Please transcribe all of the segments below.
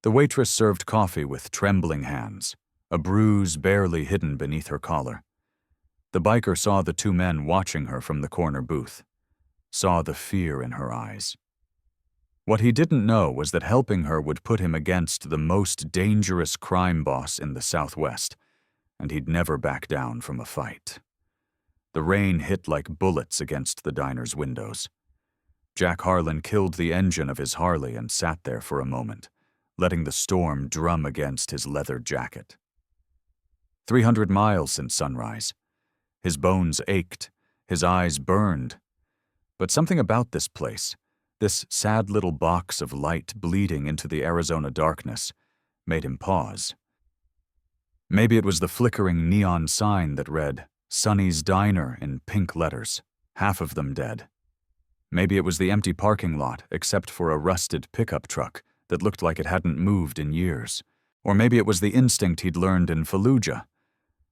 The waitress served coffee with trembling hands, a bruise barely hidden beneath her collar. The biker saw the two men watching her from the corner booth, saw the fear in her eyes. What he didn't know was that helping her would put him against the most dangerous crime boss in the Southwest, and he'd never back down from a fight. The rain hit like bullets against the diner's windows. Jack Harlan killed the engine of his Harley and sat there for a moment, letting the storm drum against his leather jacket. 300 miles since sunrise. His bones ached, his eyes burned. But something about this place, this sad little box of light bleeding into the Arizona darkness, made him pause. Maybe it was the flickering neon sign that read, Sonny's Diner in pink letters, half of them dead. Maybe it was the empty parking lot except for a rusted pickup truck that looked like it hadn't moved in years. Or maybe it was the instinct he'd learned in Fallujah,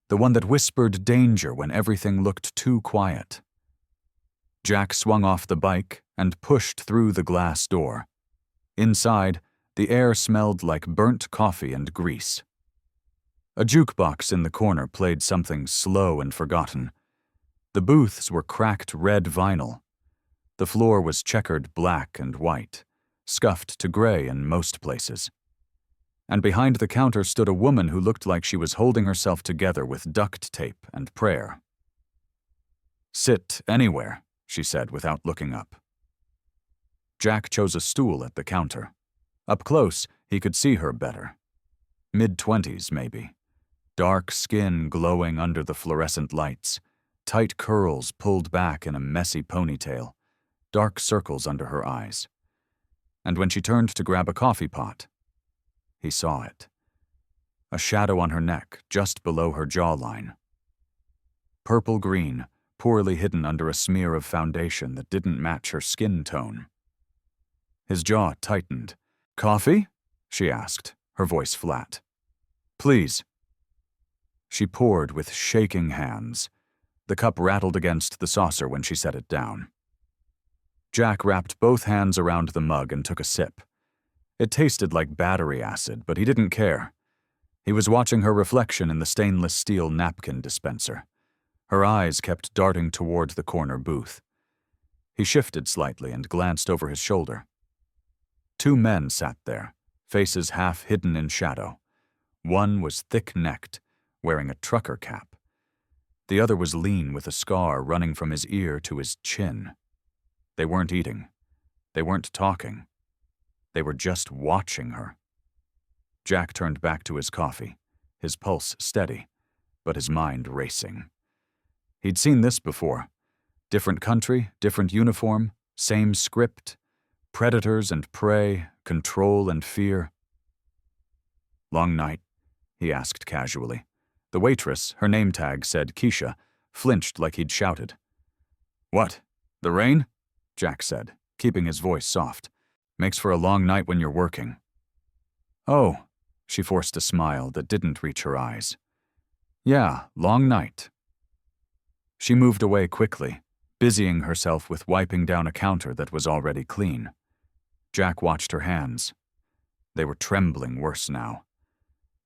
the one that whispered danger when everything looked too quiet. Jack swung off the bike and pushed through the glass door. Inside, the air smelled like burnt coffee and grease. A jukebox in the corner played something slow and forgotten. The booths were cracked red vinyl. The floor was checkered black and white, scuffed to gray in most places. And behind the counter stood a woman who looked like she was holding herself together with duct tape and prayer. "Sit anywhere," she said without looking up. Jack chose a stool at the counter. Up close, he could see her better. Mid-20s, maybe. Dark skin glowing under the fluorescent lights, tight curls pulled back in a messy ponytail, dark circles under her eyes. And when she turned to grab a coffee pot, he saw it. A shadow on her neck, just below her jawline. Purple-green, poorly hidden under a smear of foundation that didn't match her skin tone. His jaw tightened. "Coffee?" she asked, her voice flat. "Please." She poured with shaking hands. The cup rattled against the saucer when she set it down. Jack wrapped both hands around the mug and took a sip. It tasted like battery acid, but he didn't care. He was watching her reflection in the stainless steel napkin dispenser. Her eyes kept darting toward the corner booth. He shifted slightly and glanced over his shoulder. Two men sat there, faces half hidden in shadow. One was thick-necked, wearing a trucker cap. The other was lean with a scar running from his ear to his chin. They weren't eating. They weren't talking. They were just watching her. Jack turned back to his coffee, his pulse steady, but his mind racing. He'd seen this before. Different country, different uniform, same script. Predators and prey, control and fear. "Long night?" he asked casually. The waitress, her name tag said Keisha, flinched like he'd shouted. "What? The rain?" Jack said, keeping his voice soft. "Makes for a long night when you're working." "Oh," she forced a smile that didn't reach her eyes. "Yeah, long night." She moved away quickly, busying herself with wiping down a counter that was already clean. Jack watched her hands. They were trembling worse now.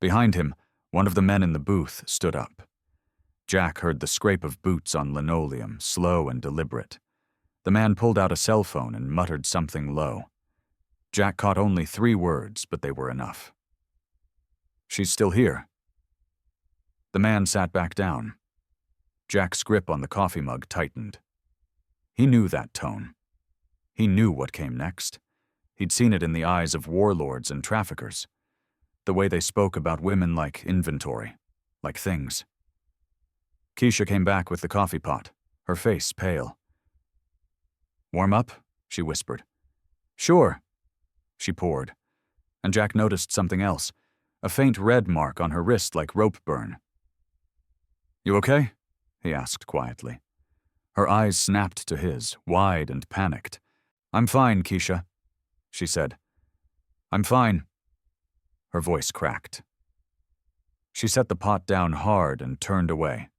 Behind him, one of the men in the booth stood up. Jack heard the scrape of boots on linoleum, slow and deliberate. The man pulled out a cell phone and muttered something low. Jack caught only 3 words, but they were enough. "She's still here." The man sat back down. Jack's grip on the coffee mug tightened. He knew that tone. He knew what came next. He'd seen it in the eyes of warlords and traffickers. The way they spoke about women like inventory, like things. Keisha came back with the coffee pot, her face pale. "Warm up?" she whispered. "Sure." She poured, and Jack noticed something else, a faint red mark on her wrist like rope burn. "You okay?" he asked quietly. Her eyes snapped to his, wide and panicked. "I'm fine, Keisha," she said. "I'm fine." Her voice cracked. She set the pot down hard and turned away,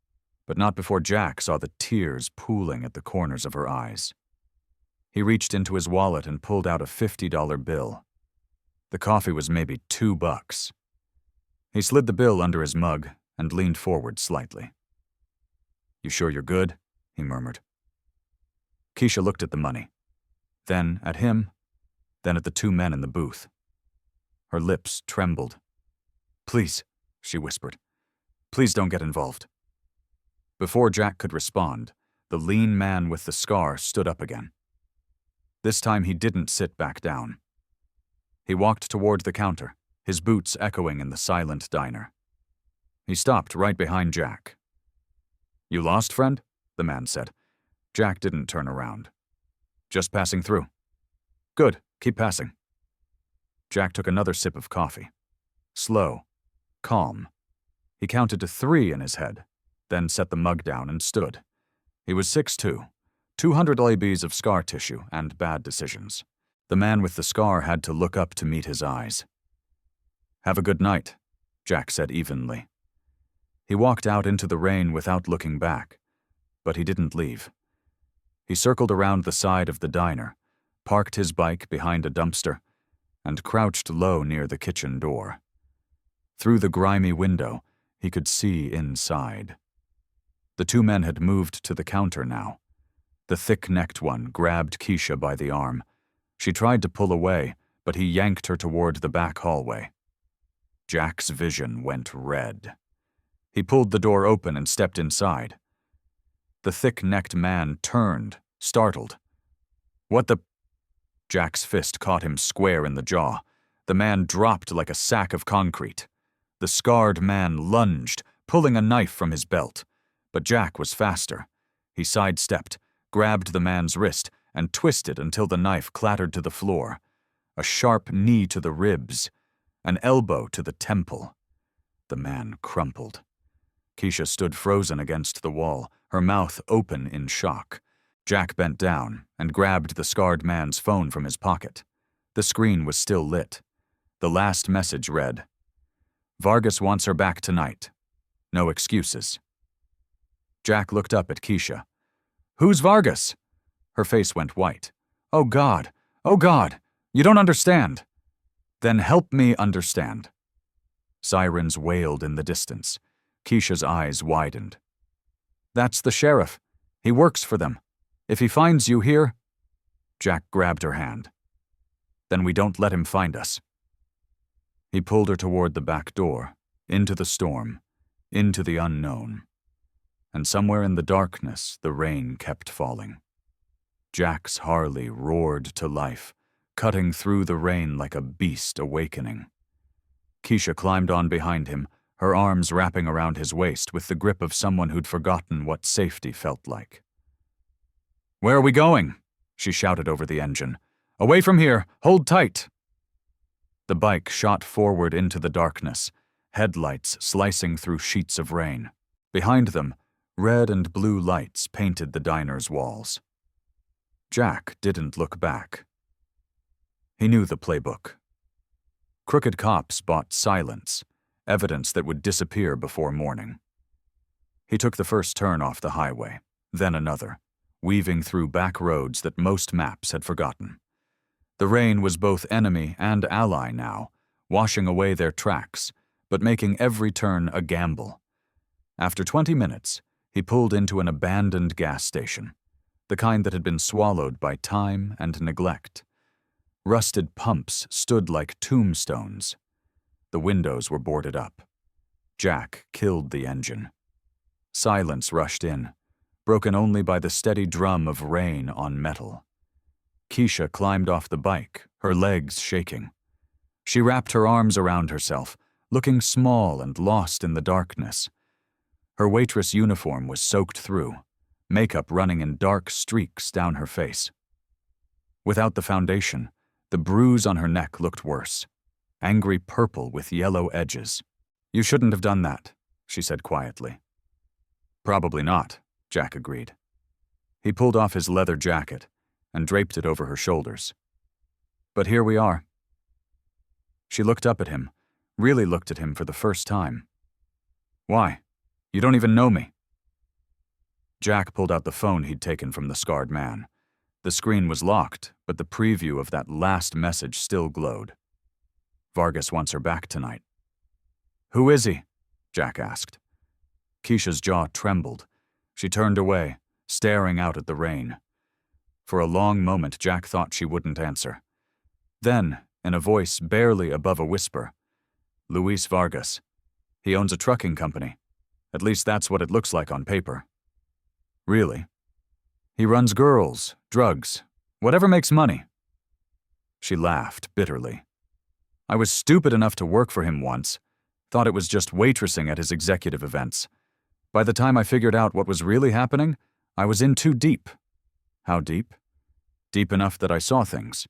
but not before Jack saw the tears pooling at the corners of her eyes. He reached into his wallet and pulled out a $50 bill. The coffee was maybe $2. He slid the bill under his mug and leaned forward slightly. "You sure you're good?" he murmured. Keisha looked at the money, then at him, then at the two men in the booth. Her lips trembled. "Please," she whispered. "Please don't get involved." Before Jack could respond, the lean man with the scar stood up again. This time he didn't sit back down. He walked toward the counter, his boots echoing in the silent diner. He stopped right behind Jack. "You lost, friend?" the man said. Jack didn't turn around. "Just passing through." "Good, keep passing." Jack took another sip of coffee. Slow, calm. He counted to 3 in his head, then set the mug down and stood. He was 6'2", 200 lbs of scar tissue and bad decisions. The man with the scar had to look up to meet his eyes. "Have a good night," Jack said evenly. He walked out into the rain without looking back, but he didn't leave. He circled around the side of the diner, parked his bike behind a dumpster, and crouched low near the kitchen door. Through the grimy window, he could see inside. The two men had moved to the counter now. The thick-necked one grabbed Keisha by the arm. She tried to pull away, but he yanked her toward the back hallway. Jack's vision went red. He pulled the door open and stepped inside. The thick-necked man turned, startled. "What the—" Jack's fist caught him square in the jaw. The man dropped like a sack of concrete. The scarred man lunged, pulling a knife from his belt. But Jack was faster. He sidestepped, grabbed the man's wrist, and twisted until the knife clattered to the floor. A sharp knee to the ribs, an elbow to the temple. The man crumpled. Keisha stood frozen against the wall, her mouth open in shock. Jack bent down and grabbed the scarred man's phone from his pocket. The screen was still lit. The last message read, "Vargas wants her back tonight. No excuses." Jack looked up at Keisha. "Who's Vargas?" Her face went white. "Oh God! Oh God! You don't understand!" "Then help me understand." Sirens wailed in the distance. Keisha's eyes widened. "That's the sheriff. He works for them. If he finds you here—" Jack grabbed her hand. "Then we don't let him find us." He pulled her toward the back door, into the storm, into the unknown. And somewhere in the darkness, the rain kept falling. Jack's Harley roared to life, cutting through the rain like a beast awakening. Keisha climbed on behind him, her arms wrapping around his waist with the grip of someone who'd forgotten what safety felt like. "Where are we going?" she shouted over the engine. "Away from here! Hold tight!" The bike shot forward into the darkness, headlights slicing through sheets of rain. Behind them, red and blue lights painted the diner's walls. Jack didn't look back. He knew the playbook. Crooked cops bought silence, evidence that would disappear before morning. He took the first turn off the highway, then another, weaving through back roads that most maps had forgotten. The rain was both enemy and ally now, washing away their tracks, but making every turn a gamble. After 20 minutes, he pulled into an abandoned gas station, the kind that had been swallowed by time and neglect. Rusted pumps stood like tombstones. The windows were boarded up. Jack killed the engine. Silence rushed in, broken only by the steady drum of rain on metal. Keisha climbed off the bike, her legs shaking. She wrapped her arms around herself, looking small and lost in the darkness. Her waitress uniform was soaked through, makeup running in dark streaks down her face. Without the foundation, the bruise on her neck looked worse, angry purple with yellow edges. "You shouldn't have done that," she said quietly. "Probably not," Jack agreed. He pulled off his leather jacket and draped it over her shoulders. "But here we are." She looked up at him, really looked at him for the first time. "Why? You don't even know me." Jack pulled out the phone he'd taken from the scarred man. The screen was locked, but the preview of that last message still glowed. Vargas wants her back tonight. Who is he? Jack asked. Keisha's jaw trembled. She turned away, staring out at the rain. For a long moment, Jack thought she wouldn't answer. Then, in a voice barely above a whisper, Luis Vargas. He owns a trucking company. At least that's what it looks like on paper. Really? He runs girls, drugs, whatever makes money. She laughed bitterly. I was stupid enough to work for him once. Thought it was just waitressing at his executive events. By the time I figured out what was really happening, I was in too deep. How deep? Deep enough that I saw things,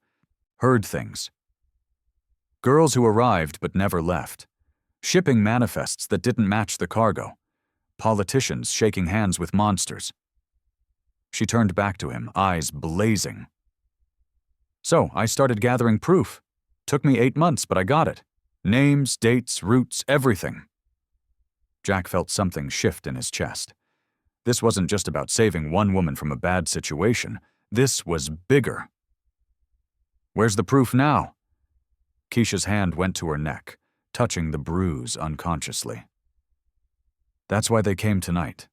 heard things. Girls who arrived but never left. Shipping manifests that didn't match the cargo. Politicians shaking hands with monsters. She turned back to him, eyes blazing. So I started gathering proof. Took me 8 months, but I got it. Names, dates, routes, everything. Jack felt something shift in his chest. This wasn't just about saving one woman from a bad situation. This was bigger. Where's the proof now? Keisha's hand went to her neck, touching the bruise unconsciously. That's why they came tonight.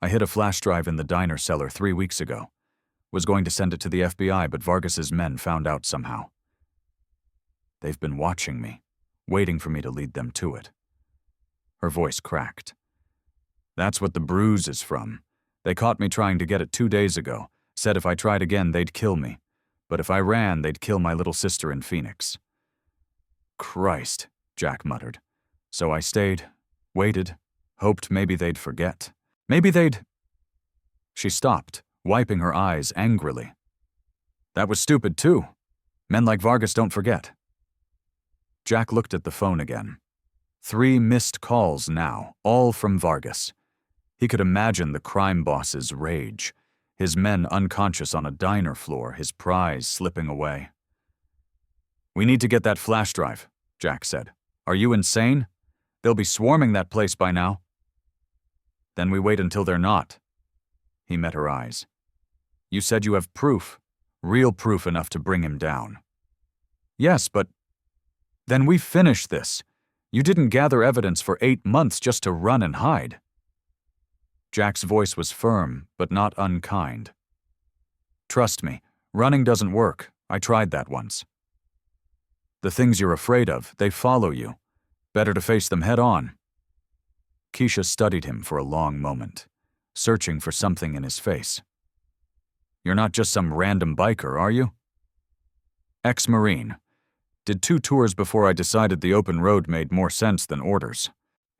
I hid a flash drive in the diner cellar 3 weeks ago. Was going to send it to the FBI, but Vargas's men found out somehow. They've been watching me, waiting for me to lead them to it. Her voice cracked. That's what the bruise is from. They caught me trying to get it 2 days ago, said if I tried again they'd kill me, but if I ran they'd kill my little sister in Phoenix. Christ, Jack muttered. So I stayed, waited, hoped maybe they'd forget. Maybe they'd... She stopped, wiping her eyes angrily. That was stupid too. Men like Vargas don't forget. Jack looked at the phone again. 3 missed calls now, all from Vargas. He could imagine the crime boss's rage, his men unconscious on a diner floor, his prize slipping away. We need to get that flash drive, Jack said. Are you insane? They'll be swarming that place by now. Then we wait until they're not. He met her eyes. You said you have proof, real proof enough to bring him down. Yes, but... Then we finish this. You didn't gather evidence for 8 months just to run and hide. Jack's voice was firm, but not unkind. Trust me, running doesn't work. I tried that once. The things you're afraid of, they follow you. Better to face them head on. Keisha studied him for a long moment, searching for something in his face. You're not just some random biker, are you? Ex-Marine. Did 2 tours before I decided the open road made more sense than orders.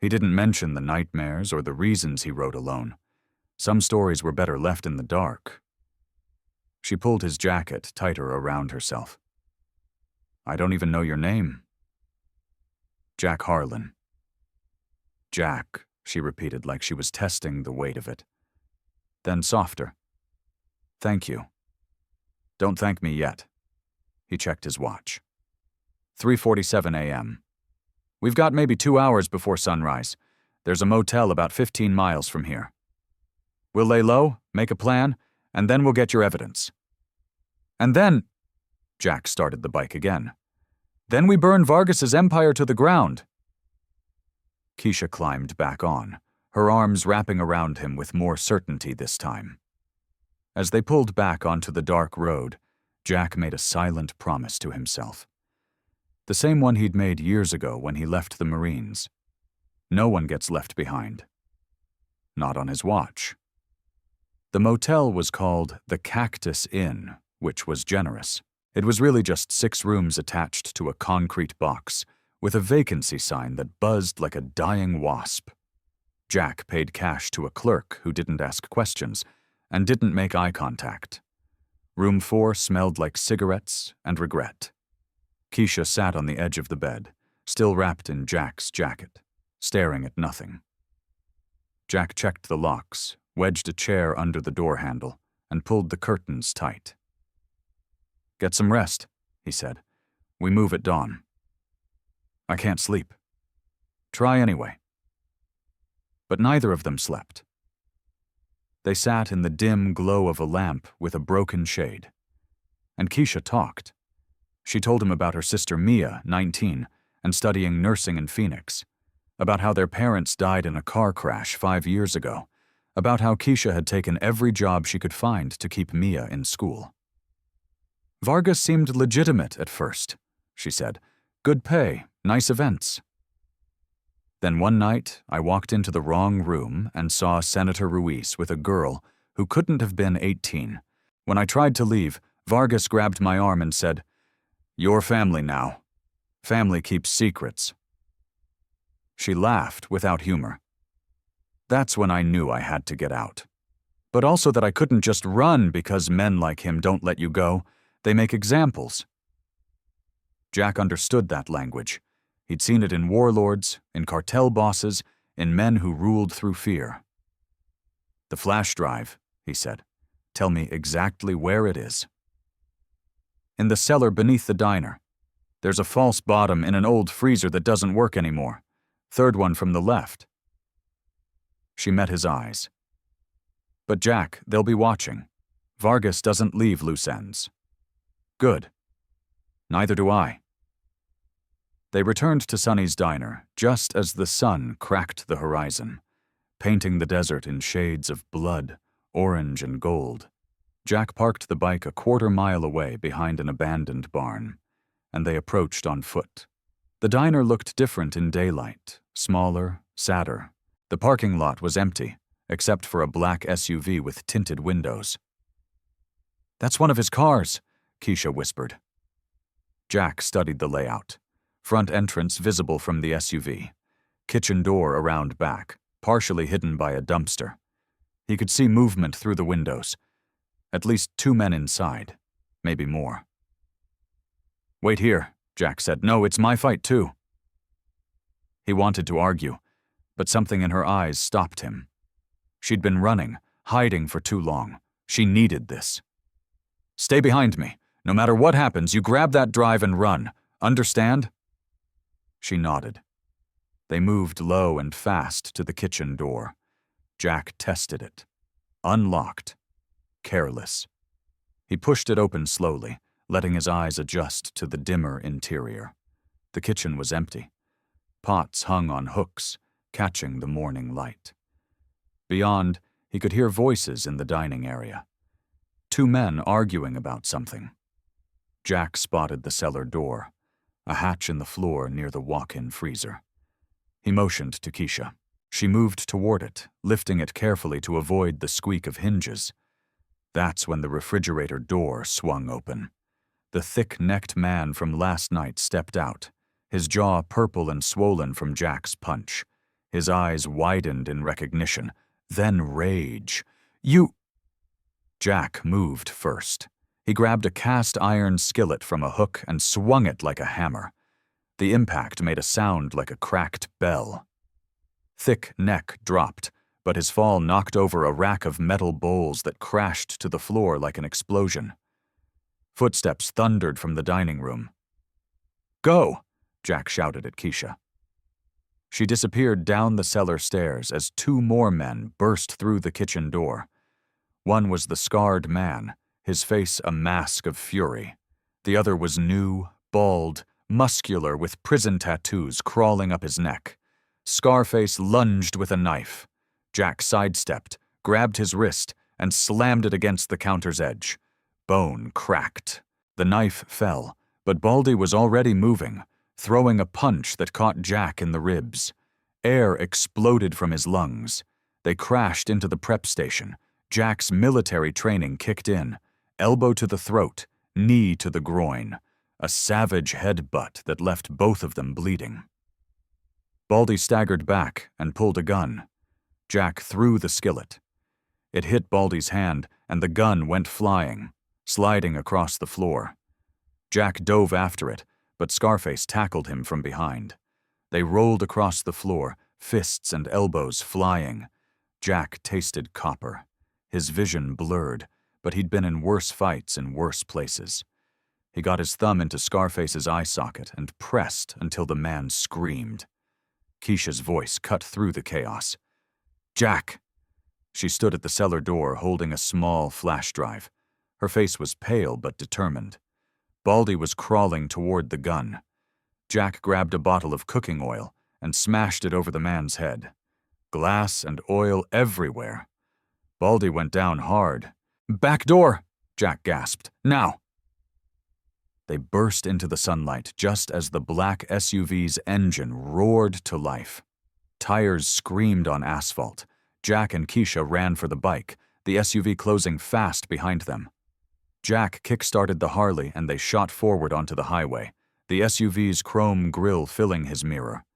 He didn't mention the nightmares or the reasons he rode alone. Some stories were better left in the dark. She pulled his jacket tighter around herself. I don't even know your name. Jack Harlan. Jack, she repeated like she was testing the weight of it. Then softer. Thank you. Don't thank me yet. He checked his watch. 3:47 a.m. We've got maybe 2 hours before sunrise. There's a motel about 15 miles from here. We'll lay low, make a plan, and then we'll get your evidence. And then... Jack started the bike again. Then we burn Vargas's empire to the ground. Keisha climbed back on, her arms wrapping around him with more certainty this time. As they pulled back onto the dark road, Jack made a silent promise to himself. The same one he'd made years ago when he left the Marines. No one gets left behind. Not on his watch. The motel was called the Cactus Inn, which was generous. It was really just 6 rooms attached to a concrete box, with a vacancy sign that buzzed like a dying wasp. Jack paid cash to a clerk who didn't ask questions and didn't make eye contact. Room 4 smelled like cigarettes and regret. Keisha sat on the edge of the bed, still wrapped in Jack's jacket, staring at nothing. Jack checked the locks, wedged a chair under the door handle, and pulled the curtains tight. Get some rest, he said. We move at dawn. I can't sleep. Try anyway. But neither of them slept. They sat in the dim glow of a lamp with a broken shade. And Keisha talked. She told him about her sister Mia, 19, and studying nursing in Phoenix, about how their parents died in a car crash 5 years ago, about how Keisha had taken every job she could find to keep Mia in school. Vargas seemed legitimate at first, she said. Good pay, nice events. Then one night, I walked into the wrong room and saw Senator Ruiz with a girl who couldn't have been 18. When I tried to leave, Vargas grabbed my arm and said, "Your family now. Family keeps secrets." She laughed without humor. That's when I knew I had to get out. But also that I couldn't just run because men like him don't let you go. They make examples. Jack understood that language. He'd seen it in warlords, in cartel bosses, in men who ruled through fear. "The flash drive," he said. "Tell me exactly where it is." "In the cellar beneath the diner. There's a false bottom in an old freezer that doesn't work anymore. Third one from the left." She met his eyes. "But Jack, they'll be watching. Vargas doesn't leave loose ends." "Good. Neither do I." They returned to Sonny's diner just as the sun cracked the horizon, painting the desert in shades of blood, orange and gold. Jack parked the bike a quarter-mile away behind an abandoned barn, and they approached on foot. The diner looked different in daylight, smaller, sadder. The parking lot was empty, except for a black SUV with tinted windows. "That's one of his cars," Keisha whispered. Jack studied the layout. Front entrance visible from the SUV. Kitchen door around back, partially hidden by a dumpster. He could see movement through the windows. At least 2 men inside, maybe more. "Wait here," Jack said. "No, it's my fight too." He wanted to argue, but something in her eyes stopped him. She'd been running, hiding for too long. She needed this. "Stay behind me. No matter what happens, you grab that drive and run. Understand?" She nodded. They moved low and fast to the kitchen door. Jack tested it. Unlocked. Careless. He pushed it open slowly, letting his eyes adjust to the dimmer interior. The kitchen was empty. Pots hung on hooks, catching the morning light. Beyond, he could hear voices in the dining area. 2 men arguing about something. Jack spotted the cellar door, a hatch in the floor near the walk-in freezer. He motioned to Keisha. She moved toward it, lifting it carefully to avoid the squeak of hinges. That's when the refrigerator door swung open. The thick-necked man from last night stepped out, his jaw purple and swollen from Jack's punch. His eyes widened in recognition, then rage. "You—" Jack moved first. He grabbed a cast-iron skillet from a hook and swung it like a hammer. The impact made a sound like a cracked bell. Thick neck dropped, but his fall knocked over a rack of metal bowls that crashed to the floor like an explosion. Footsteps thundered from the dining room. "Go!" Jack shouted at Keisha. She disappeared down the cellar stairs as 2 more men burst through the kitchen door. One was the scarred man, his face a mask of fury. The other was new, bald, muscular with prison tattoos crawling up his neck. Scarface lunged with a knife. Jack sidestepped, grabbed his wrist, and slammed it against the counter's edge. Bone cracked. The knife fell, but Baldy was already moving, throwing a punch that caught Jack in the ribs. Air exploded from his lungs. They crashed into the prep station. Jack's military training kicked in. Elbow to the throat, knee to the groin. A savage headbutt that left both of them bleeding. Baldy staggered back and pulled a gun. Jack threw the skillet. It hit Baldy's hand, and the gun went flying, sliding across the floor. Jack dove after it, but Scarface tackled him from behind. They rolled across the floor, fists and elbows flying. Jack tasted copper. His vision blurred, but he'd been in worse fights in worse places. He got his thumb into Scarface's eye socket and pressed until the man screamed. Keisha's voice cut through the chaos. "Jack!" She stood at the cellar door holding a small flash drive. Her face was pale but determined. Baldy was crawling toward the gun. Jack grabbed a bottle of cooking oil and smashed it over the man's head. Glass and oil everywhere. Baldy went down hard. "Back door!" Jack gasped. "Now!" They burst into the sunlight just as the black SUV's engine roared to life. Tires screamed on asphalt. Jack and Keisha ran for the bike, the SUV closing fast behind them. Jack kick-started the Harley and they shot forward onto the highway, the SUV's chrome grille filling his mirror.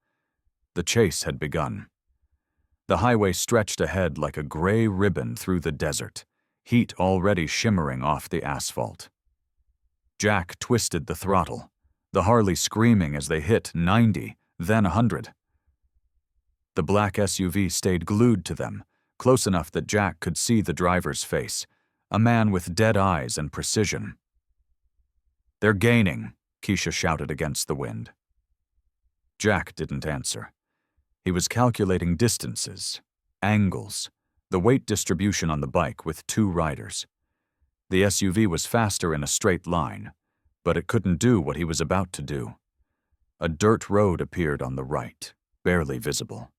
The chase had begun. The highway stretched ahead like a gray ribbon through the desert, heat already shimmering off the asphalt. Jack twisted the throttle, the Harley screaming as they hit 90, then 100. The black SUV stayed glued to them, close enough that Jack could see the driver's face, a man with dead eyes and precision. "They're gaining," Keisha shouted against the wind. Jack didn't answer. He was calculating distances, angles, the weight distribution on the bike with two riders. The SUV was faster in a straight line, but it couldn't do what he was about to do. A dirt road appeared on the right, barely visible.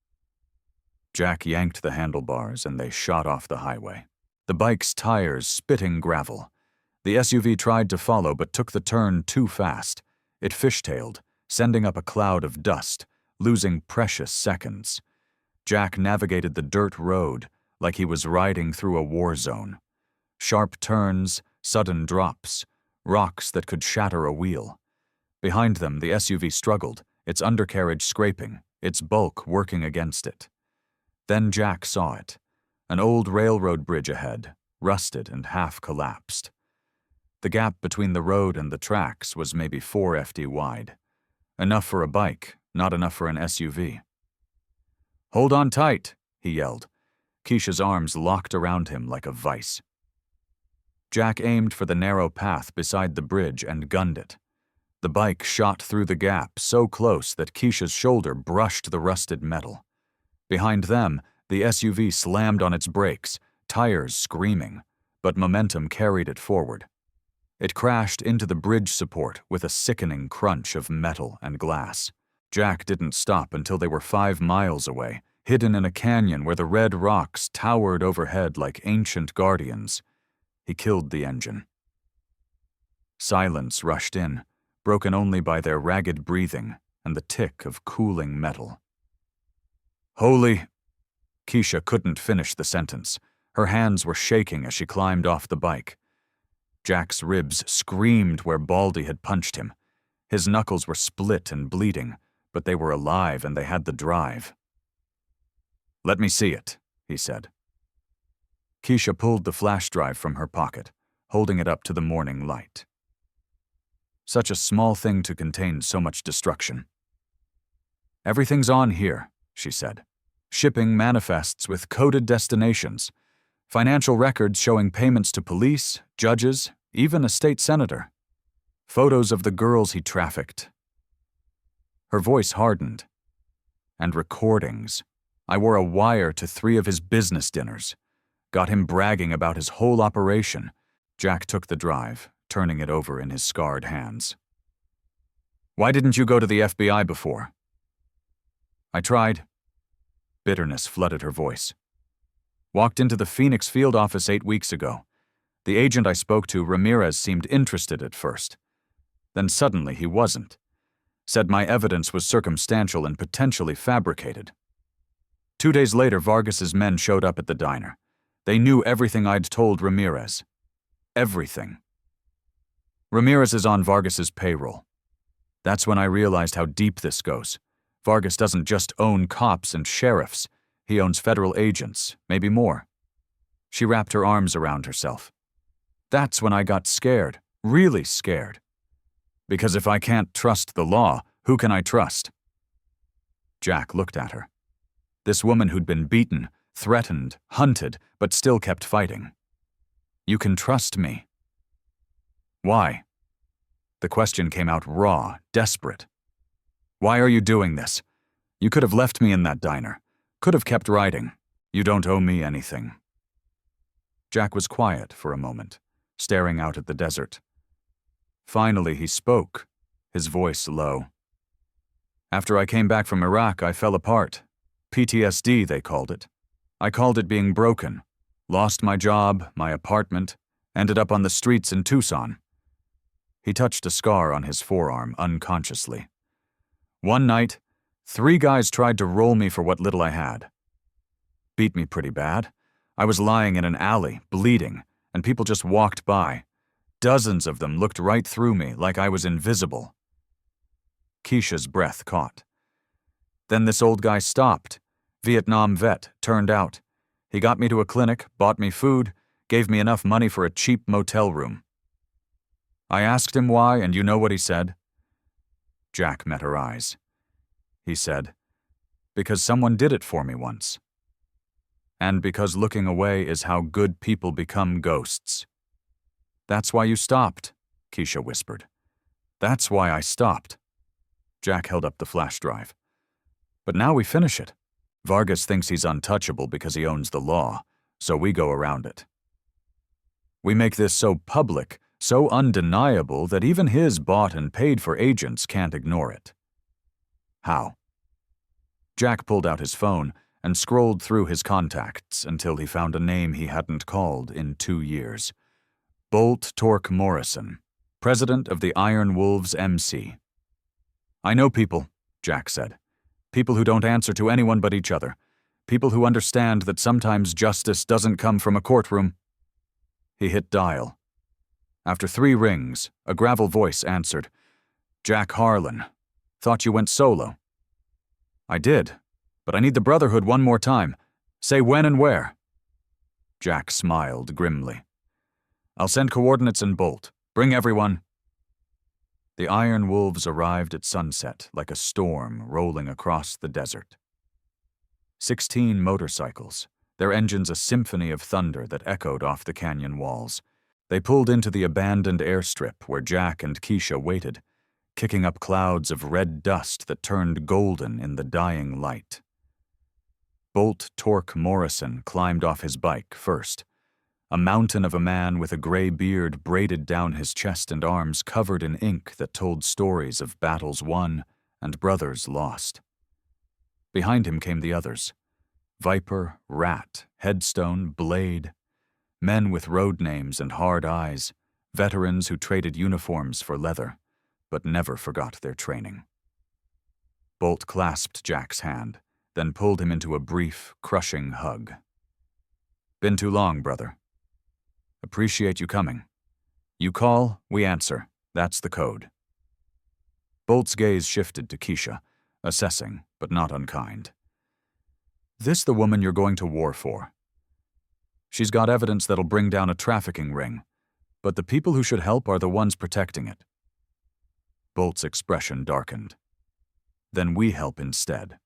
Jack yanked the handlebars and they shot off the highway, the bike's tires spitting gravel. The SUV tried to follow but took the turn too fast. It fishtailed, sending up a cloud of dust, losing precious seconds. Jack navigated the dirt road like he was riding through a war zone. Sharp turns, sudden drops, rocks that could shatter a wheel. Behind them, the SUV struggled, its undercarriage scraping, its bulk working against it. Then Jack saw it, an old railroad bridge ahead, rusted and half collapsed. The gap between the road and the tracks was maybe 4 FT wide. Enough for a bike, not enough for an SUV. "Hold on tight," he yelled. Keisha's arms locked around him like a vice. Jack aimed for the narrow path beside the bridge and gunned it. The bike shot through the gap so close that Keisha's shoulder brushed the rusted metal. Behind them, the SUV slammed on its brakes, tires screaming, but momentum carried it forward. It crashed into the bridge support with a sickening crunch of metal and glass. Jack didn't stop until they were 5 miles away, hidden in a canyon where the red rocks towered overhead like ancient guardians. He killed the engine. Silence rushed in, broken only by their ragged breathing and the tick of cooling metal. "Holy..." Keisha couldn't finish the sentence. Her hands were shaking as she climbed off the bike. Jack's ribs screamed where Baldy had punched him. His knuckles were split and bleeding, but they were alive and they had the drive. "Let me see it," he said. Keisha pulled the flash drive from her pocket, holding it up to the morning light. Such a small thing to contain so much destruction. "Everything's on here," she said. "Shipping manifests with coded destinations, financial records showing payments to police, judges, even a state senator. Photos of the girls he trafficked." Her voice hardened. "And recordings. I wore a wire to 3 of his business dinners. Got him bragging about his whole operation." Jack took the drive, turning it over in his scarred hands. "Why didn't you go to the FBI before?" "I tried." Bitterness flooded her voice. "Walked into the Phoenix field office 8 weeks ago. The agent I spoke to, Ramirez, seemed interested at first. Then suddenly he wasn't. Said my evidence was circumstantial and potentially fabricated. 2 days later, Vargas's men showed up at the diner. They knew everything I'd told Ramirez. Everything. Ramirez is on Vargas's payroll. That's when I realized how deep this goes. Vargas doesn't just own cops and sheriffs. He owns federal agents, maybe more." She wrapped her arms around herself. "That's when I got scared, really scared. Because if I can't trust the law, who can I trust?" Jack looked at her. This woman who'd been beaten, threatened, hunted, but still kept fighting. "You can trust me." "Why?" The question came out raw, desperate. "Why are you doing this? You could have left me in that diner. Could have kept riding. You don't owe me anything." Jack was quiet for a moment, staring out at the desert. Finally he spoke, his voice low. After I came back from Iraq, I fell apart. PTSD, they called it. I called it being broken. Lost my job, my apartment, ended up on the streets in Tucson. He touched a scar on his forearm unconsciously. One night, 3 guys tried to roll me for what little I had. Beat me pretty bad. I was lying in an alley, bleeding, and people just walked by. Dozens of them looked right through me like I was invisible. Keisha's breath caught. Then this old guy stopped. Vietnam vet, turned out. He got me to a clinic, bought me food, gave me enough money for a cheap motel room. I asked him why, and you know what he said? Jack met her eyes. He said, "Because someone did it for me once. And because looking away is how good people become ghosts." "That's why you stopped," Keisha whispered. "That's why I stopped." Jack held up the flash drive. "But now we finish it. Vargas thinks he's untouchable because he owns the law, so we go around it. We make this so public, so undeniable that even his bought and paid for agents can't ignore it." "How?" Jack pulled out his phone and scrolled through his contacts until he found a name he hadn't called in 2 years. Bolt Torque Morrison, president of the Iron Wolves MC. "I know people," Jack said. "People who don't answer to anyone but each other. People who understand that sometimes justice doesn't come from a courtroom." He hit dial. After 3 rings, a gravel voice answered. "Jack Harlan. Thought you went solo." "I did, but I need the Brotherhood one more time. Say when and where." Jack smiled grimly. "I'll send coordinates and Bolt. Bring everyone." The Iron Wolves arrived at sunset like a storm rolling across the desert. 16 motorcycles, their engines a symphony of thunder that echoed off the canyon walls. They pulled into the abandoned airstrip where Jack and Keisha waited, kicking up clouds of red dust that turned golden in the dying light. Bolt Torque Morrison climbed off his bike first, a mountain of a man with a gray beard braided down his chest and arms covered in ink that told stories of battles won and brothers lost. Behind him came the others. Viper, Rat, Headstone, Blade. Men with road names and hard eyes, veterans who traded uniforms for leather, but never forgot their training. Bolt clasped Jack's hand, then pulled him into a brief, crushing hug. "Been too long, brother. Appreciate you coming. You call, we answer. That's the code." Bolt's gaze shifted to Keisha, assessing, but not unkind. "This the woman you're going to war for? She's got evidence that'll bring down a trafficking ring, but the people who should help are the ones protecting it." Bolt's expression darkened. "Then we help instead."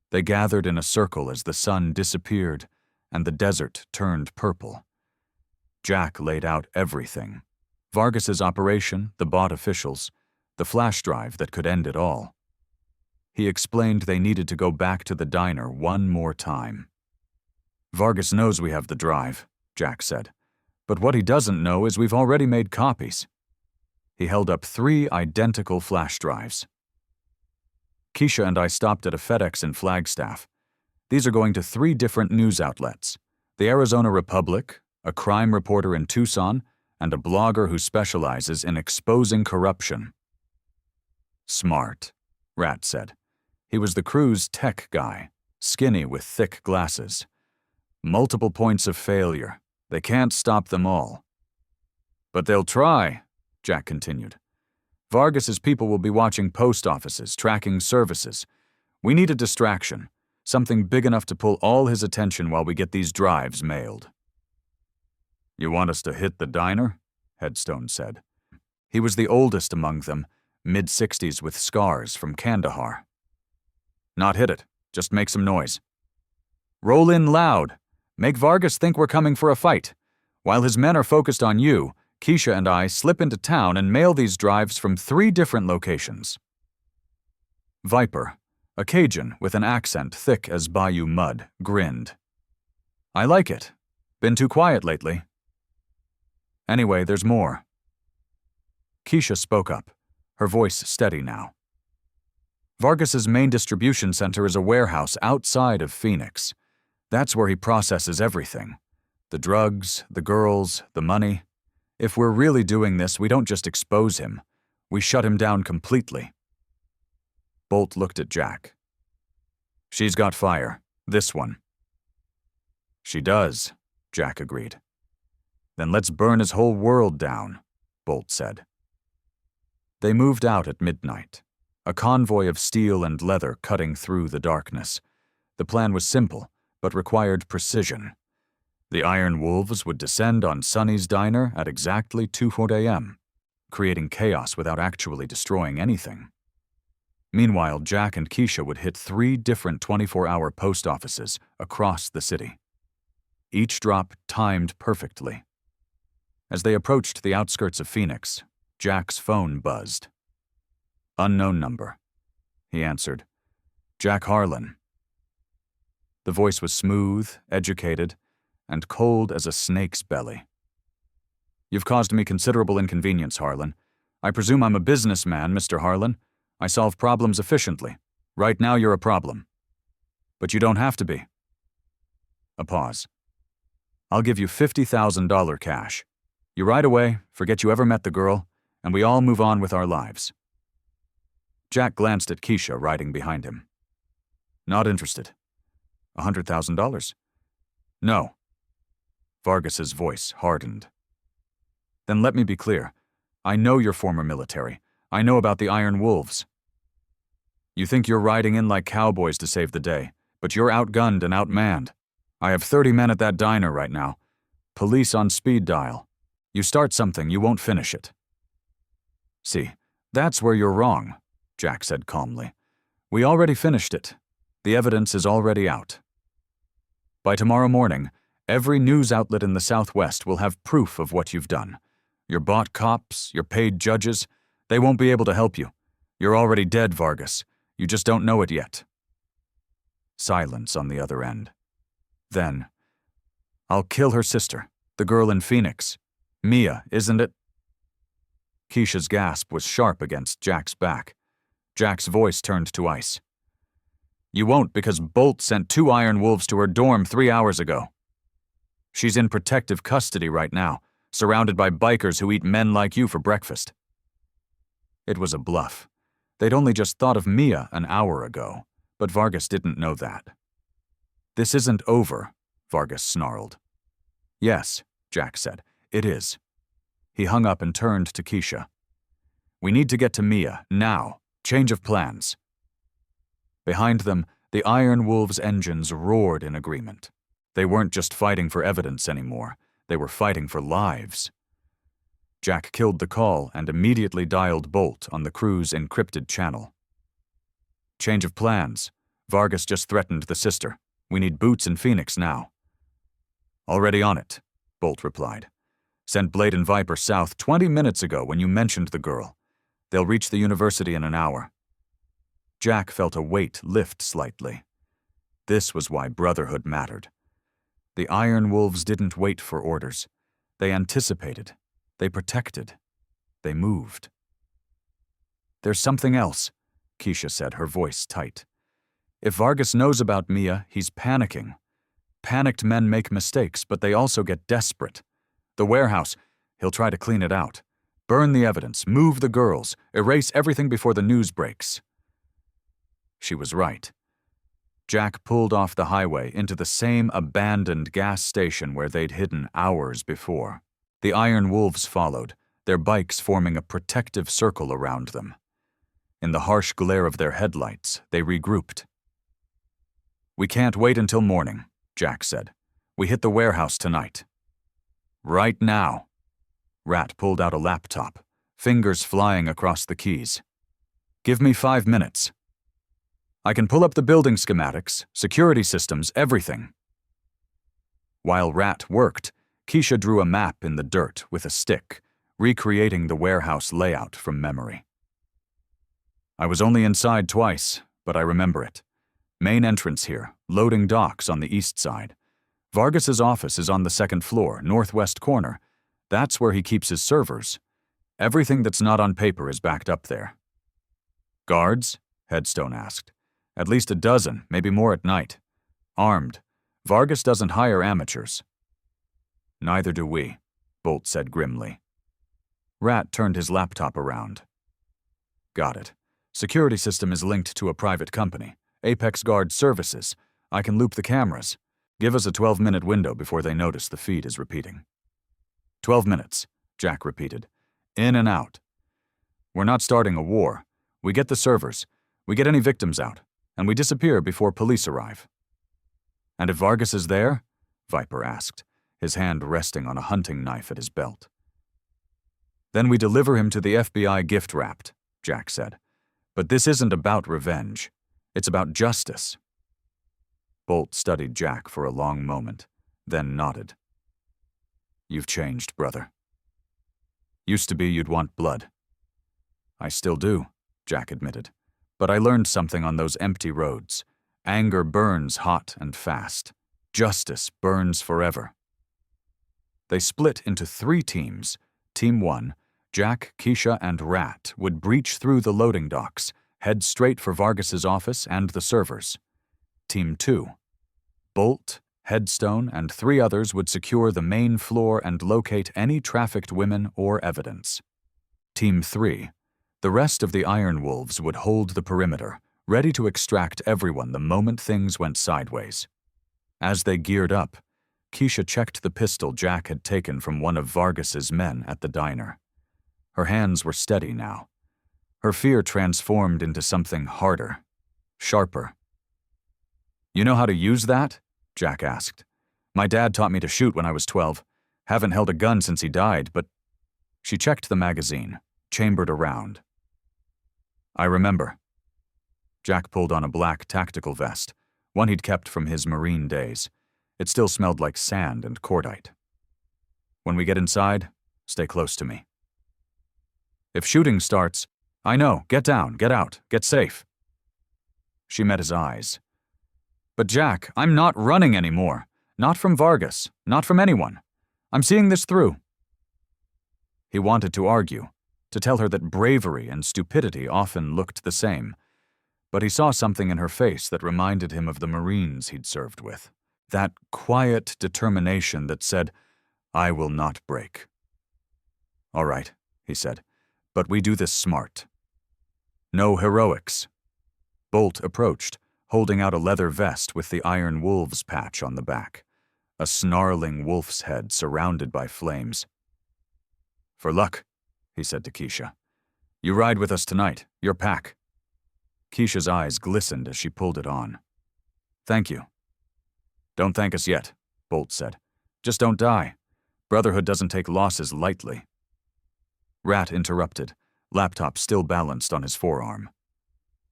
They gathered in a circle as the sun disappeared and the desert turned purple. Jack laid out everything. Vargas's operation, the bought officials, the flash drive that could end it all. He explained they needed to go back to the diner one more time. "Vargas knows we have the drive," Jack said. "But what he doesn't know is we've already made copies." He held up 3 identical flash drives. "Keisha and I stopped at a FedEx in Flagstaff. These are going to 3 different news outlets: the Arizona Republic, a crime reporter in Tucson, and a blogger who specializes in exposing corruption." "Smart," Rat said. He was the crew's tech guy, skinny with thick glasses. "Multiple points of failure. They can't stop them all." "But they'll try," Jack continued. "Vargas's people will be watching post offices, tracking services. We need a distraction, something big enough to pull all his attention while we get these drives mailed." "You want us to hit the diner?" Headstone said. He was the oldest among them, mid-60s with scars from Kandahar. "Not hit it, just make some noise. Roll in loud. Make Vargas think we're coming for a fight. While his men are focused on you, Keisha and I slip into town and mail these drives from 3 different locations." Viper, a Cajun with an accent thick as bayou mud, grinned. "I like it. Been too quiet lately." "Anyway, there's more." Keisha spoke up, her voice steady now. Vargas's main distribution center is a warehouse outside of Phoenix. That's where he processes everything. The drugs, the girls, the money. If we're really doing this, we don't just expose him. We shut him down completely. Bolt looked at Jack. She's got fire. This one. She does, Jack agreed. Then let's burn his whole world down, Bolt said. They moved out at midnight, a convoy of steel and leather cutting through the darkness. The plan was simple, but required precision. The Iron Wolves would descend on Sonny's diner at exactly 2:40 a.m., creating chaos without actually destroying anything. Meanwhile, Jack and Keisha would hit 3 different 24-hour post offices across the city. Each drop timed perfectly. As they approached the outskirts of Phoenix, Jack's phone buzzed. "Unknown number," he answered. "Jack Harlan." The voice was smooth, educated, and cold as a snake's belly. "You've caused me considerable inconvenience, Harlan. I presume I'm a businessman, Mr. Harlan. I solve problems efficiently. Right now you're a problem. But you don't have to be." A pause. "I'll give you $50,000 cash. You ride away, forget you ever met the girl, and we all move on with our lives." Jack glanced at Keisha riding behind him. "Not interested." $100,000? "No." Vargas's voice hardened. "Then let me be clear. I know you're former military. I know about the Iron Wolves. You think you're riding in like cowboys to save the day, but you're outgunned and outmanned. I have 30 men at that diner right now. Police on speed dial. You start something, you won't finish it." "See, that's where you're wrong," Jack said calmly. "We already finished it. The evidence is already out. By tomorrow morning, every news outlet in the Southwest will have proof of what you've done. Your bought cops, your paid judges, they won't be able to help you. You're already dead, Vargas. You just don't know it yet." Silence on the other end. Then, "I'll kill her sister, the girl in Phoenix. Mia, isn't it?" Keisha's gasp was sharp against Jack's back. Jack's voice turned to ice. "You won't because Bolt sent 2 Iron Wolves to her dorm 3 hours ago. She's in protective custody right now, surrounded by bikers who eat men like you for breakfast." It was a bluff. They'd only just thought of Mia an hour ago, but Vargas didn't know that. "This isn't over," Vargas snarled. "Yes," Jack said, "it is." He hung up and turned to Keisha. "We need to get to Mia, now. Change of plans." Behind them, the Iron Wolves' engines roared in agreement. They weren't just fighting for evidence anymore. They were fighting for lives. Jack killed the call and immediately dialed Bolt on the crew's encrypted channel. "Change of plans. Vargas just threatened the sister. We need boots in Phoenix now." "Already on it," Bolt replied. "Sent Blade and Viper south 20 minutes ago when you mentioned the girl. They'll reach the university in an hour." Jack felt a weight lift slightly. This was why brotherhood mattered. The Iron Wolves didn't wait for orders. They anticipated. They protected. They moved. "There's something else," Keisha said, her voice tight. "If Vargas knows about Mia, he's panicking. Panicked men make mistakes, but they also get desperate. The warehouse, he'll try to clean it out. Burn the evidence, move the girls, erase everything before the news breaks." She was right. Jack pulled off the highway into the same abandoned gas station where they'd hidden hours before. The Iron Wolves followed, their bikes forming a protective circle around them. In the harsh glare of their headlights, they regrouped. "We can't wait until morning," Jack said. "We hit the warehouse tonight." "Right now." Rat pulled out a laptop, fingers flying across the keys. "Give me 5 minutes. I can pull up the building schematics, security systems, everything." While Rat worked, Keisha drew a map in the dirt with a stick, recreating the warehouse layout from memory. "I was only inside twice, but I remember it. Main entrance here, loading docks on the east side. Vargas's office is on the 2nd floor, northwest corner. That's where he keeps his servers. Everything that's not on paper is backed up there. Guards? Headstone asked. At least a dozen, maybe more at night. Armed. Vargas doesn't hire amateurs. Neither do we, Bolt said grimly. Rat turned his laptop around. Got it. Security system is linked to a private company. Apex Guard Services. I can loop the cameras. Give us a 12-minute window before they notice the feed is repeating. 12 minutes, Jack repeated. In and out. We're not starting a war. We get the servers. We get any victims out. And we disappear before police arrive. And if Vargas is there? Viper asked, his hand resting on a hunting knife at his belt. Then we deliver him to the FBI gift-wrapped, Jack said. But this isn't about revenge. It's about justice. Bolt studied Jack for a long moment, then nodded. You've changed, brother. Used to be you'd want blood. I still do, Jack admitted. But I learned something on those empty roads. Anger burns hot and fast. Justice burns forever. They split into 3 teams. Team 1, Jack, Keisha, and Rat would breach through the loading docks, head straight for Vargas's office and the servers. Team 2, Bolt, Headstone, and 3 others would secure the main floor and locate any trafficked women or evidence. Team 3, the rest of the Iron Wolves would hold the perimeter, ready to extract everyone the moment things went sideways. As they geared up, Keisha checked the pistol Jack had taken from one of Vargas's men at the diner. Her hands were steady now. Her fear transformed into something harder, sharper. You know how to use that? Jack asked. My dad taught me to shoot when I was 12. Haven't held a gun since he died, but... She checked the magazine, chambered around. I remember. Jack pulled on a black tactical vest, one he'd kept from his Marine days. It still smelled like sand and cordite. When we get inside, stay close to me. If shooting starts, I know, get down, get out, get safe. She met his eyes. But Jack, I'm not running anymore. Not from Vargas, not from anyone. I'm seeing this through. He wanted to argue, to tell her that bravery and stupidity often looked the same, but he saw something in her face that reminded him of the Marines he'd served with. That quiet determination that said, I will not break. All right, he said, but we do this smart. No heroics. Bolt approached, holding out a leather vest with the Iron Wolves patch on the back, a snarling wolf's head surrounded by flames. For luck, he said to Keisha. You ride with us tonight, your pack. Keisha's eyes glistened as she pulled it on. Thank you. Don't thank us yet, Bolt said. Just don't die. Brotherhood doesn't take losses lightly. Rat interrupted, laptop still balanced on his forearm.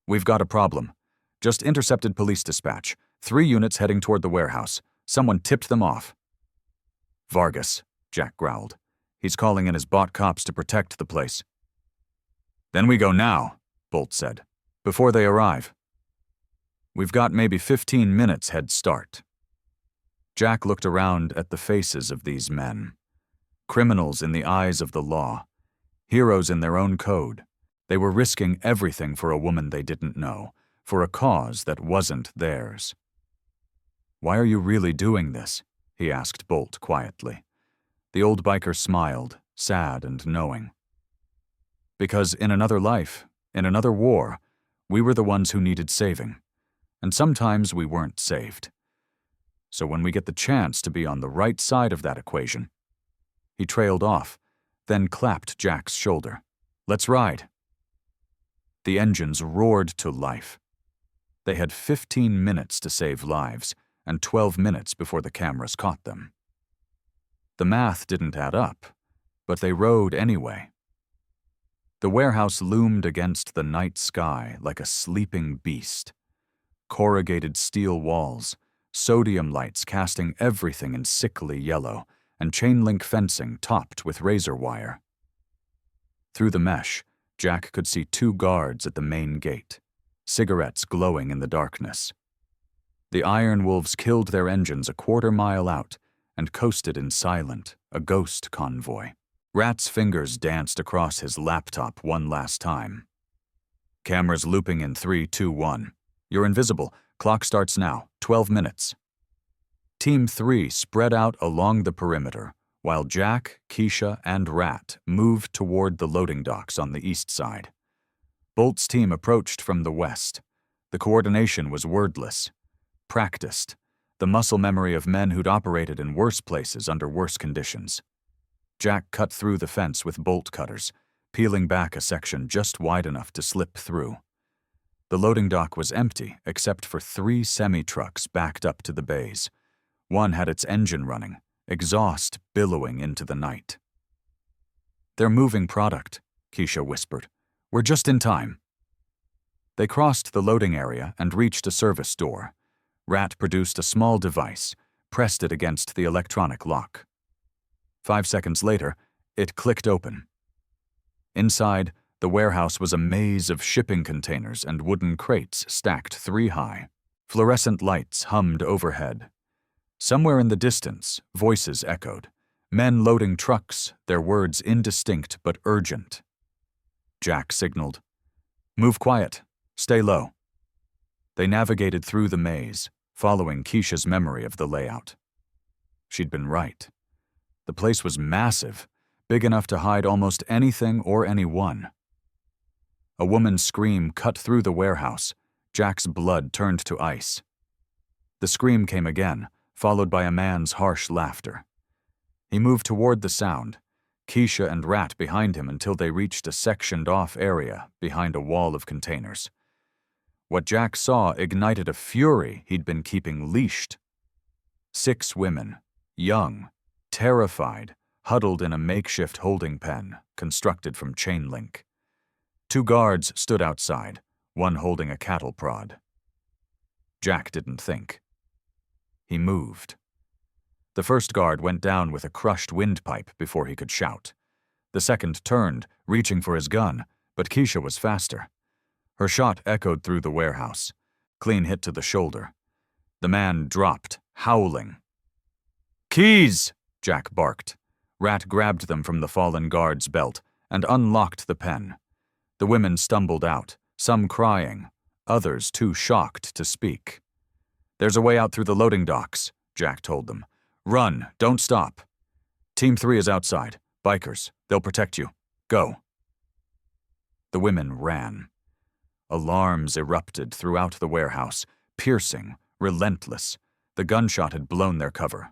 We've got a problem. Just intercepted police dispatch. 3 units heading toward the warehouse. Someone tipped them off. Vargas, Jack growled. He's calling in his bought cops to protect the place. Then we go now, Bolt said, before they arrive. We've got maybe 15 minutes head start. Jack looked around at the faces of these men. Criminals in the eyes of the law. Heroes in their own code. They were risking everything for a woman they didn't know, for a cause that wasn't theirs. Why are you really doing this? He asked Bolt quietly. The old biker smiled, sad and knowing. Because in another life, in another war, we were the ones who needed saving. And sometimes we weren't saved. So when we get the chance to be on the right side of that equation... He trailed off, then clapped Jack's shoulder. Let's ride. The engines roared to life. They had 15 minutes to save lives, and 12 minutes before the cameras caught them. The math didn't add up, but they rode anyway. The warehouse loomed against the night sky like a sleeping beast. Corrugated steel walls, sodium lights casting everything in sickly yellow, and chain-link fencing topped with razor wire. Through the mesh, Jack could see 2 guards at the main gate, cigarettes glowing in the darkness. The Iron Wolves killed their engines a quarter-mile out and coasted in silent, a ghost convoy. Rat's fingers danced across his laptop one last time. Cameras looping in 3, 2, 1. You're invisible. Clock starts now. 12 minutes. Team 3 spread out along the perimeter, while Jack, Keisha, and Rat moved toward the loading docks on the east side. Bolt's team approached from the west. The coordination was wordless. Practiced. The muscle memory of men who'd operated in worse places under worse conditions. Jack cut through the fence with bolt cutters, peeling back a section just wide enough to slip through. The loading dock was empty except for 3 semi-trucks backed up to the bays. One had its engine running, exhaust billowing into the night. "They're moving product," Keisha whispered. "We're just in time." They crossed the loading area and reached a service door. Rat produced a small device, pressed it against the electronic lock. 5 seconds later, it clicked open. Inside, the warehouse was a maze of shipping containers and wooden crates stacked 3 high. Fluorescent lights hummed overhead. Somewhere in the distance, voices echoed. Men loading trucks, their words indistinct but urgent. Jack signaled, "Move quiet. Stay low." They navigated through the maze, following Keisha's memory of the layout. She'd been right. The place was massive, big enough to hide almost anything or anyone. A woman's scream cut through the warehouse. Jack's blood turned to ice. The scream came again, followed by a man's harsh laughter. He moved toward the sound, Keisha and Rat behind him until they reached a sectioned-off area behind a wall of containers. What Jack saw ignited a fury he'd been keeping leashed. 6 women, young, terrified, huddled in a makeshift holding pen constructed from chain link. 2 guards stood outside, one holding a cattle prod. Jack didn't think. He moved. The first guard went down with a crushed windpipe before he could shout. The second turned, reaching for his gun, but Keisha was faster. Her shot echoed through the warehouse. Clean hit to the shoulder. The man dropped, howling. "Keys!" Jack barked. Rat grabbed them from the fallen guard's belt and unlocked the pen. The women stumbled out, some crying, others too shocked to speak. "There's a way out through the loading docks," Jack told them. "Run, don't stop. Team 3 is outside. Bikers, they'll protect you. Go." The women ran. Alarms erupted throughout the warehouse, piercing, relentless. The gunshot had blown their cover.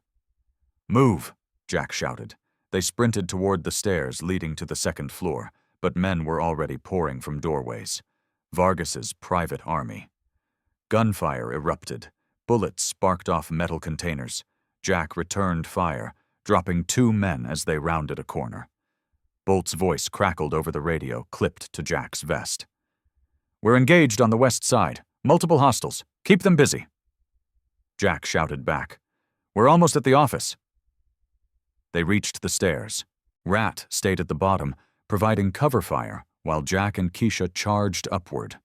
"Move," Jack shouted. They sprinted toward the stairs leading to the second floor, but men were already pouring from doorways. Vargas's private army. Gunfire erupted. Bullets sparked off metal containers. Jack returned fire, dropping 2 men as they rounded a corner. Bolt's voice crackled over the radio, clipped to Jack's vest. "We're engaged on the west side. Multiple hostiles. Keep them busy." Jack shouted back, "We're almost at the office." They reached the stairs. Rat stayed at the bottom, providing cover fire, while Jack and Keisha charged upward.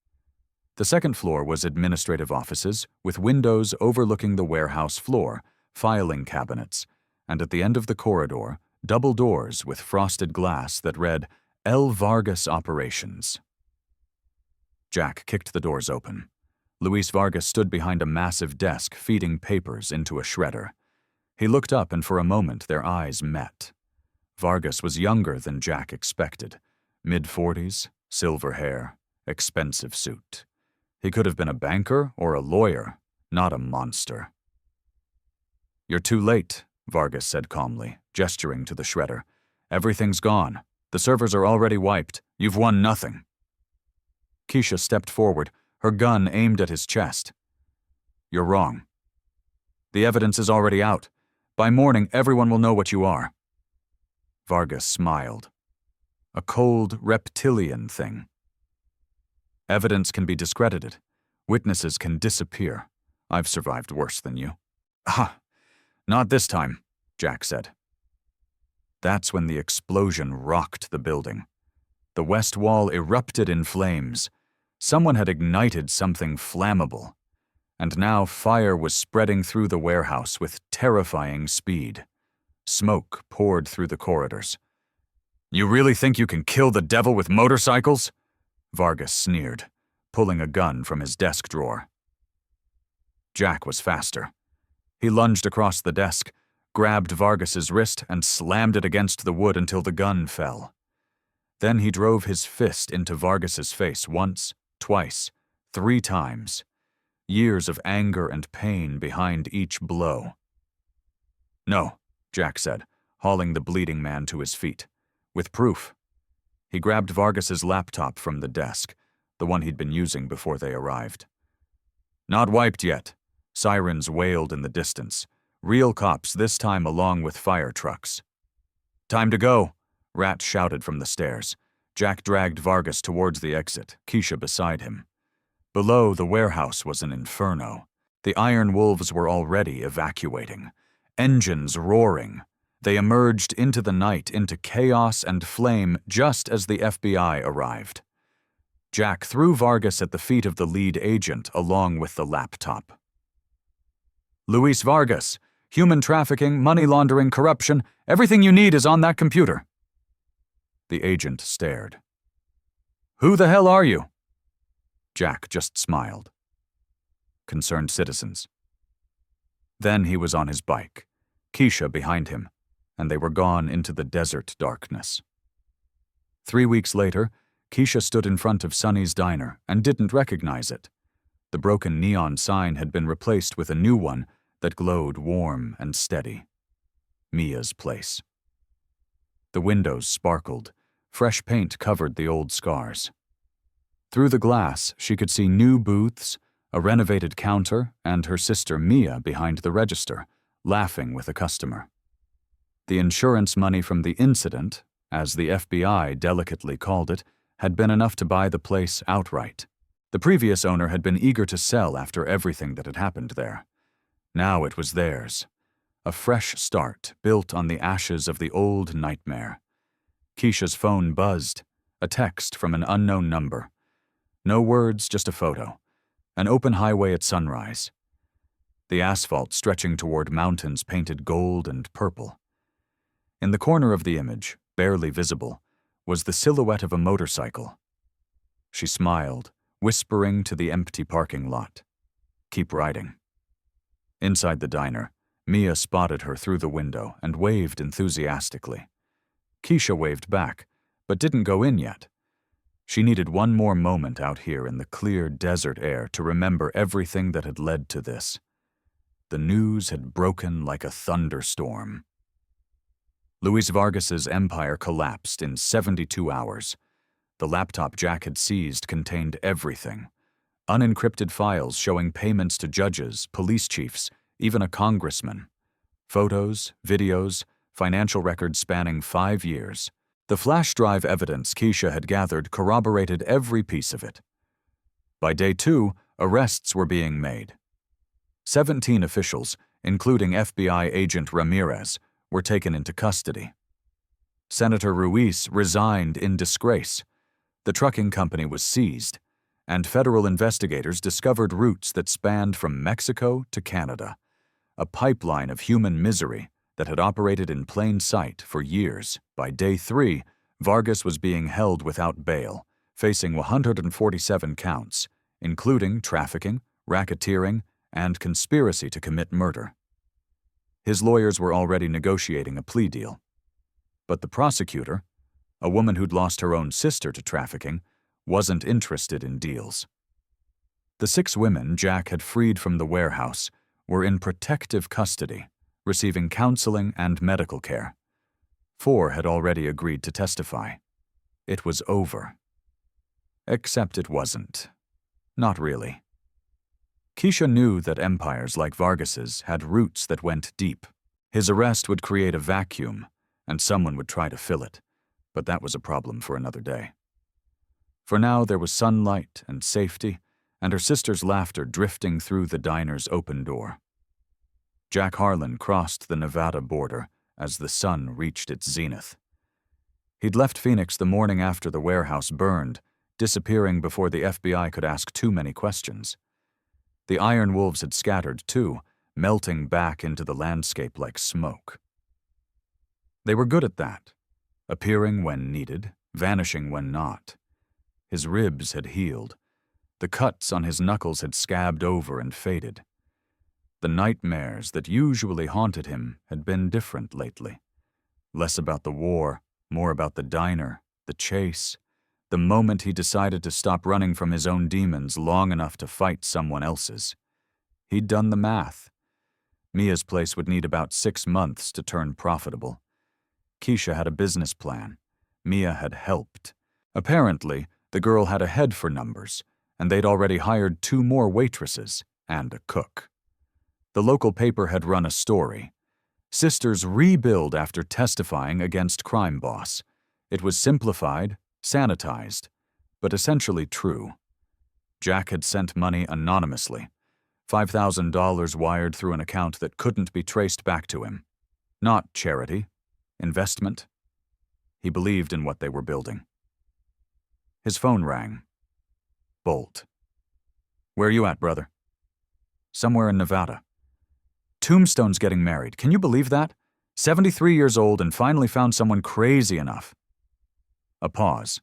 The second floor was administrative offices, with windows overlooking the warehouse floor, filing cabinets, and at the end of the corridor, double doors with frosted glass that read, "L. Vargas Operations." Jack kicked the doors open. Luis Vargas stood behind a massive desk feeding papers into a shredder. He looked up and for a moment their eyes met. Vargas was younger than Jack expected. Mid-40s, silver hair, expensive suit. He could have been a banker or a lawyer, not a monster. "You're too late," Vargas said calmly, gesturing to the shredder. "Everything's gone. The servers are already wiped. You've won nothing." Keisha stepped forward, her gun aimed at his chest. "You're wrong. The evidence is already out. By morning, everyone will know what you are." Vargas smiled. A cold, reptilian thing. "Evidence can be discredited. Witnesses can disappear. I've survived worse than you." "Ah, not this time," Jack said. That's when the explosion rocked the building. The west wall erupted in flames. Someone had ignited something flammable. And now fire was spreading through the warehouse with terrifying speed. Smoke poured through the corridors. "You really think you can kill the devil with motorcycles?" Vargas sneered. pulling a gun from his desk drawer. Jack was faster. He lunged across the desk, grabbed Vargas's wrist, and slammed it against the wood until the gun fell. Then he drove his fist into Vargas's face once, twice, 3 times. Years of anger and pain behind each blow. "No," Jack said, hauling the bleeding man to his feet. With proof. He grabbed Vargas's laptop from the desk, the one he'd been using before they arrived. "Not wiped yet." Sirens wailed in the distance. Real cops, this time along with fire trucks. "Time to go," Rat shouted from the stairs. Jack dragged Vargas towards the exit, Keisha beside him. Below, the warehouse was an inferno. The Iron Wolves were already evacuating. Engines roaring. They emerged into the night, into chaos and flame just as the FBI arrived. Jack threw Vargas at the feet of the lead agent along with the laptop. "Luis Vargas, human trafficking, money laundering, corruption, everything you need is on that computer." The agent stared. "Who the hell are you?" Jack just smiled. "Concerned citizens." Then he was on his bike, Keisha behind him, and they were gone into the desert darkness. 3 weeks later, Keisha stood in front of Sonny's diner and didn't recognize it. The broken neon sign had been replaced with a new one that glowed warm and steady. Mia's place. The windows sparkled. Fresh paint covered the old scars. Through the glass, she could see new booths, a renovated counter, and her sister Mia behind the register, laughing with a customer. The insurance money from the incident, as the FBI delicately called it, had been enough to buy the place outright. The previous owner had been eager to sell after everything that had happened there. Now it was theirs. A fresh start built on the ashes of the old nightmare. Keisha's phone buzzed, a text from an unknown number. No words, just a photo. An open highway at sunrise. The asphalt stretching toward mountains painted gold and purple. In the corner of the image, barely visible, was the silhouette of a motorcycle. She smiled, whispering to the empty parking lot. "Keep riding." Inside the diner, Mia spotted her through the window and waved enthusiastically. Keisha waved back, but didn't go in yet. She needed one more moment out here in the clear desert air to remember everything that had led to this. The news had broken like a thunderstorm. Luis Vargas's empire collapsed in 72 hours. The laptop Jack had seized contained everything. Unencrypted files showing payments to judges, police chiefs, even a congressman. Photos, videos, financial records spanning 5 years. The flash drive evidence Keisha had gathered corroborated every piece of it. By day 2, arrests were being made. 17 officials, including FBI agent Ramirez, were taken into custody. Senator Ruiz resigned in disgrace. The trucking company was seized, and federal investigators discovered routes that spanned from Mexico to Canada, a pipeline of human misery that had operated in plain sight for years. By day 3, Vargas was being held without bail, facing 147 counts, including trafficking, racketeering, and conspiracy to commit murder. His lawyers were already negotiating a plea deal. But the prosecutor, a woman who'd lost her own sister to trafficking, wasn't interested in deals. The 6 women Jack had freed from the warehouse were in protective custody, receiving counseling and medical care. 4 had already agreed to testify. It was over. Except it wasn't. Not really. Keisha knew that empires like Vargas's had roots that went deep. His arrest would create a vacuum, and someone would try to fill it, but that was a problem for another day. For now, there was sunlight and safety, and her sister's laughter drifting through the diner's open door. Jack Harlan crossed the Nevada border as the sun reached its zenith. He'd left Phoenix the morning after the warehouse burned, disappearing before the FBI could ask too many questions. The Iron Wolves had scattered, too, melting back into the landscape like smoke. They were good at that, appearing when needed, vanishing when not. His ribs had healed, The cuts on his knuckles had scabbed over and faded. The nightmares that usually haunted him had been different lately. Less about the war, more about the diner, the chase, the moment he decided to stop running from his own demons long enough to fight someone else's. He'd done the math. Mia's place would need about 6 months to turn profitable. Keisha had a business plan. Mia had helped. Apparently, the girl had a head for numbers, and they'd already hired 2 more waitresses and a cook. The local paper had run a story. Sisters rebuild after testifying against crime boss. It was simplified, sanitized, but essentially true. Jack had sent money anonymously. $5,000 wired through an account that couldn't be traced back to him. Not charity. Investment. He believed in what they were building. His phone rang. Bolt. "Where are you at, brother?" "Somewhere in Nevada." "Tombstone's getting married. Can you believe that? 73 years old and finally found someone crazy enough." A pause.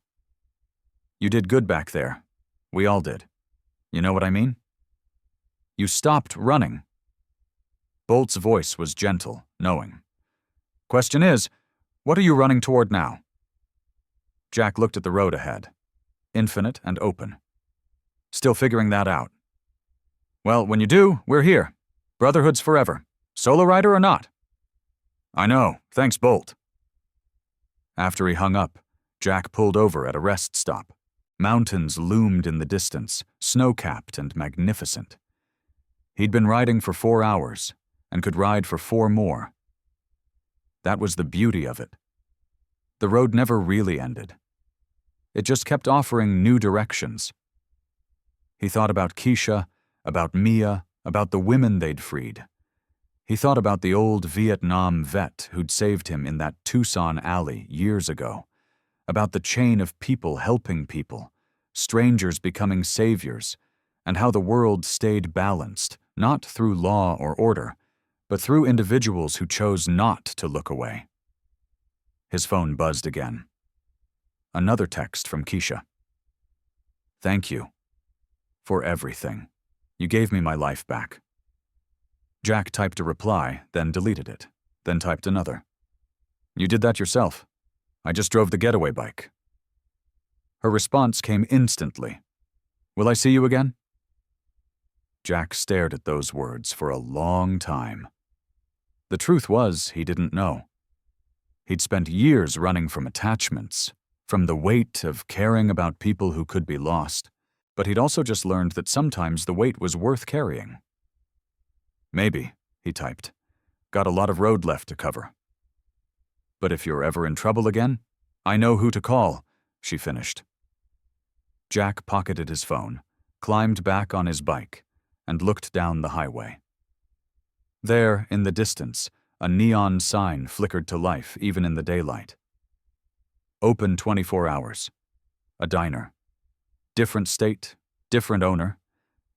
"You did good back there. We all did. You know what I mean? You stopped running." Bolt's voice was gentle, knowing. "Question is, what are you running toward now?" Jack looked at the road ahead. Infinite and open. "Still figuring that out." "Well, when you do, we're here. Brotherhood's forever. Solo rider or not?" "I know. Thanks, Bolt." After he hung up, Jack pulled over at a rest stop. Mountains loomed in the distance, snow-capped and magnificent. He'd been riding for 4 hours and could ride for 4 more. That was the beauty of it. The road never really ended. It just kept offering new directions. He thought about Keisha, about Mia, about the women they'd freed. He thought about the old Vietnam vet who'd saved him in that Tucson alley years ago, about the chain of people helping people, strangers becoming saviors, and how the world stayed balanced, not through law or order, but through individuals who chose not to look away. His phone buzzed again. Another text from Keisha. "Thank you. For everything. You gave me my life back." Jack typed a reply, then deleted it, then typed another. "You did that yourself. I just drove the getaway bike." Her response came instantly. "Will I see you again?" Jack stared at those words for a long time. The truth was, he didn't know. He'd spent years running from attachments, from the weight of caring about people who could be lost, but he'd also just learned that sometimes the weight was worth carrying. "Maybe," he typed. "Got a lot of road left to cover." "But if you're ever in trouble again, I know who to call," she finished. Jack pocketed his phone, climbed back on his bike, and looked down the highway. There, in the distance, a neon sign flickered to life even in the daylight. Open 24 hours. A diner. Different state, different owner,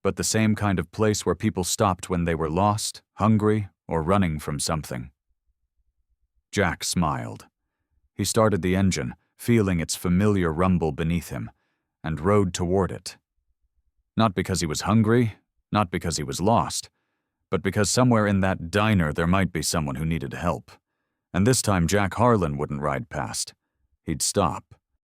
but the same kind of place where people stopped when they were lost, hungry, or running from something. Jack smiled. He started the engine, feeling its familiar rumble beneath him, and rode toward it. Not because he was hungry, not because he was lost, but because somewhere in that diner there might be someone who needed help. And this time Jack Harlan wouldn't ride past. He'd stop.